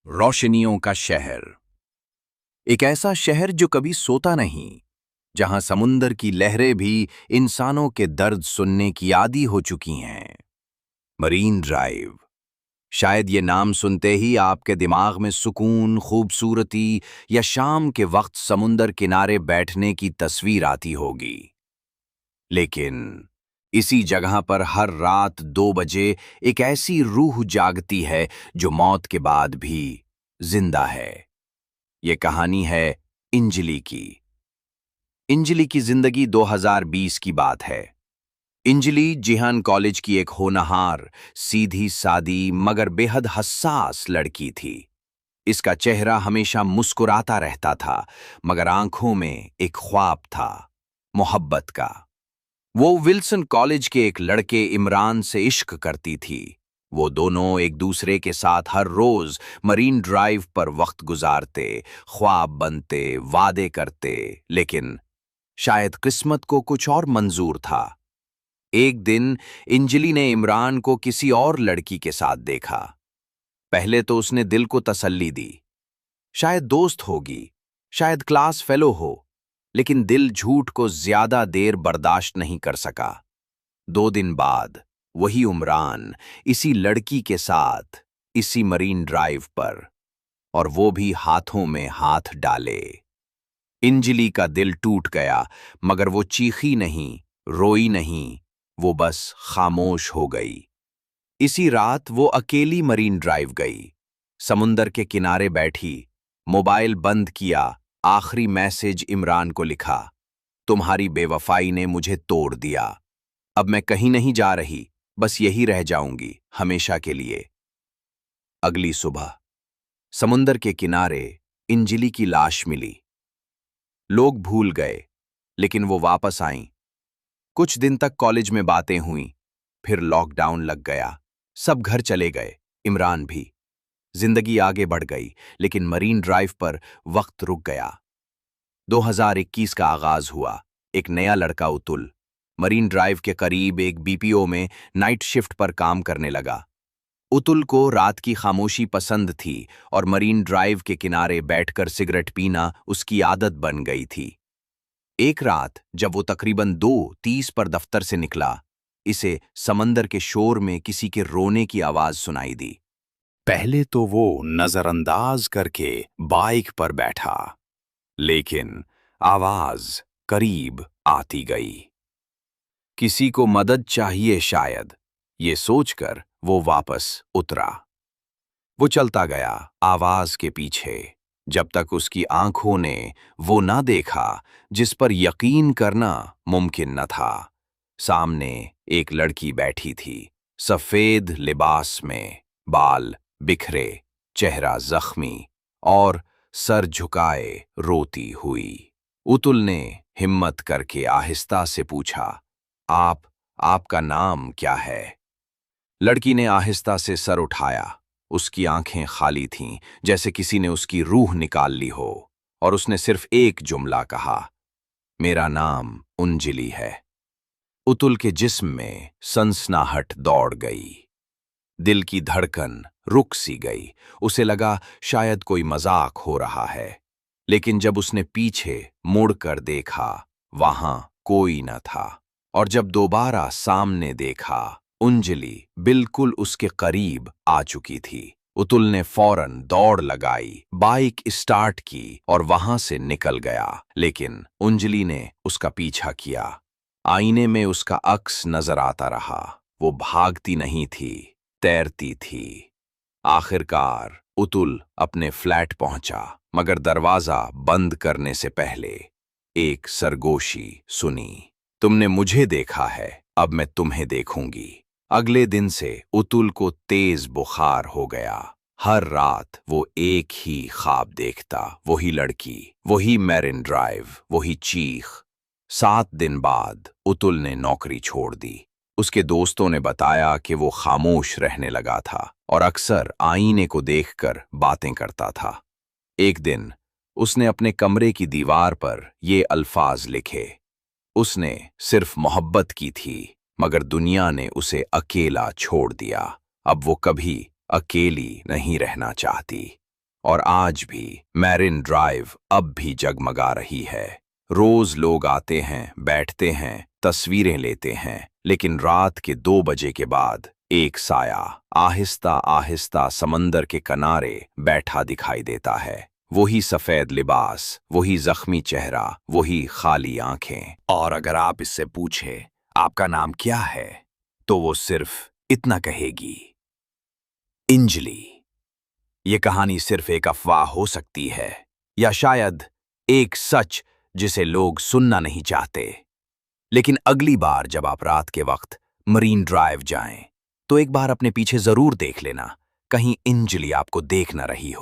रोशनियों का शहर। एक ऐसा शहर जो कभी सोता नहीं, जहां समुंदर की लहरें भी इंसानों के दर्द सुनने की आदी हो चुकी हैं। Marine drive. शायद ये नाम सुनते ही आपके दिमाग में सुकून, खूबसूरती या शाम के वक्त समुंदर किनारे बैठने की तस्वीर आती होगी। लेकिन इसी जगह पर हर रात 2 बजे एक ऐसी रूह जागती है जो मौत के बाद भी जिंदा है। ये कहानी है इंजली की। इंजली की जिंदगी 2020 की बात है। इंजली जिहान कॉलेज की एक होनहार, सीधी सादी मगर बेहद हसास लड़की थी। इसका चेहरा हमेशा मुस्कुराता रहता था, मगर आंखों में एक ख्वाब था, मोहब्बत का। वो विल्सन कॉलेज के एक लड़के इमरान से इश्क करती थी। वो दोनों एक दूसरे के साथ हर रोज मरीन ड्राइव पर वक्त गुजारते, ख्वाब बनते, वादे करते, लेकिन शायद किस्मत को कुछ और मंजूर था। एक दिन इंजली ने इमरान को किसी और लड़की के साथ देखा। पहले तो उसने दिल को तसल्ली दी, शायद दोस्त होगी, शायद क्लास फेलो हो, लेकिन दिल झूठ को ज्यादा देर बर्दाश्त नहीं कर सका। 2 दिन बाद वही उमरान इसी लड़की के साथ इसी मरीन ड्राइव पर, और वो भी हाथों में हाथ डाले। इंजली का दिल टूट गया, मगर वो चीखी नहीं, रोई नहीं, वो बस खामोश हो गई। इसी रात वो अकेली मरीन ड्राइव गई, समुंदर के किनारे बैठी, मोबाइल बंद किया, आखिरी मैसेज इमरान को लिखा, तुम्हारी बेवफाई ने मुझे तोड़ दिया। अब मैं कहीं नहीं जा रही, बस यही रह जाऊंगी हमेशा के लिए। अगली सुबह समुंदर के किनारे इंजली की लाश मिली। लोग भूल गए, लेकिन वो वापस आईं। कुछ दिन तक कॉलेज में बातें हुईं, फिर लॉकडाउन लग गया, सब घर चले गए, इमरान भी। जिंदगी आगे बढ़ गई, लेकिन मरीन ड्राइव पर वक्त रुक गया। 2021 का आगाज हुआ। एक नया लड़का उतुल मरीन ड्राइव के करीब एक बीपीओ में नाइट शिफ्ट पर काम करने लगा। उतुल को रात की खामोशी पसंद थी और मरीन ड्राइव के किनारे बैठकर सिगरेट पीना उसकी आदत बन गई थी। एक रात जब वो तकरीबन 2:30 पर दफ्तर से निकला, इसे समंदर के शोर में किसी के रोने की आवाज सुनाई दी। पहले तो वो नजरअंदाज करके बाइक पर बैठा, लेकिन आवाज करीब आती गई। किसी को मदद चाहिए शायद, ये सोचकर वो वापस उतरा। वो चलता गया आवाज के पीछे, जब तक उसकी आंखों ने वो ना देखा जिस पर यकीन करना मुमकिन न था। सामने एक लड़की बैठी थी, सफेद लिबास में, बाल बिखरे, चेहरा जख्मी और सर झुकाए रोती हुई। उतुल ने हिम्मत करके आहिस्ता से पूछा, आपका नाम क्या है? लड़की ने आहिस्ता से सर उठाया। उसकी आंखें खाली थीं, जैसे किसी ने उसकी रूह निकाल ली हो, और उसने सिर्फ एक जुमला कहा, मेरा नाम इंजली है। उतुल के जिस्म में सनसनाहट दौड़ गई, दिल की धड़कन रुक सी गई। उसे लगा शायद कोई मजाक हो रहा है, लेकिन जब उसने पीछे मुड़कर देखा, वहां कोई न था। और जब दोबारा सामने देखा, इंजली बिल्कुल उसके करीब आ चुकी थी। उतुल ने फौरन दौड़ लगाई, बाइक स्टार्ट की और वहां से निकल गया, लेकिन इंजली ने उसका पीछा किया। आईने में उसका अक्स नजर आता रहा। वो भागती नहीं थी, तैरती थी। आखिरकार उतुल अपने फ्लैट पहुंचा, मगर दरवाजा बंद करने से पहले एक सरगोशी सुनी, तुमने मुझे देखा है, अब मैं तुम्हें देखूंगी। अगले दिन से उतुल को तेज बुखार हो गया। हर रात वो एक ही ख्वाब देखता, वही लड़की, वही मरीन ड्राइव, वही चीख। 7 दिन बाद उतुल ने नौकरी छोड़ दी। उसके दोस्तों ने बताया कि वो खामोश रहने लगा था और अक्सर आईने को देखकर बातें करता था। एक दिन उसने अपने कमरे की दीवार पर ये अल्फाज लिखे, उसने सिर्फ मोहब्बत की थी, मगर दुनिया ने उसे अकेला छोड़ दिया। अब वो कभी अकेली नहीं रहना चाहती। اور آج بھی میرین ڈرائیو اب بھی جگمگا رہی ہے۔ روز لوگ آتے ہیں، بیٹھتے ہیں، تصویریں لیتے ہیں، لیکن رات کے 2 بجے کے بعد ایک سایہ آہستہ آہستہ سمندر کے کنارے بیٹھا دکھائی دیتا ہے۔ وہی سفید لباس، وہی زخمی چہرہ، وہی خالی آنکھیں۔ اور اگر آپ اس سے پوچھے آپ کا نام کیا ہے تو وہ صرف اتنا کہے گی، انجلی۔ یہ کہانی صرف ایک افواہ ہو سکتی ہے، یا شاید ایک سچ جسے لوگ سننا نہیں چاہتے۔ لیکن اگلی بار جب آپ رات کے وقت مرین ڈرائیو جائیں تو ایک بار اپنے پیچھے ضرور دیکھ لینا، کہیں انجلی آپ کو دیکھ نہ رہی ہو۔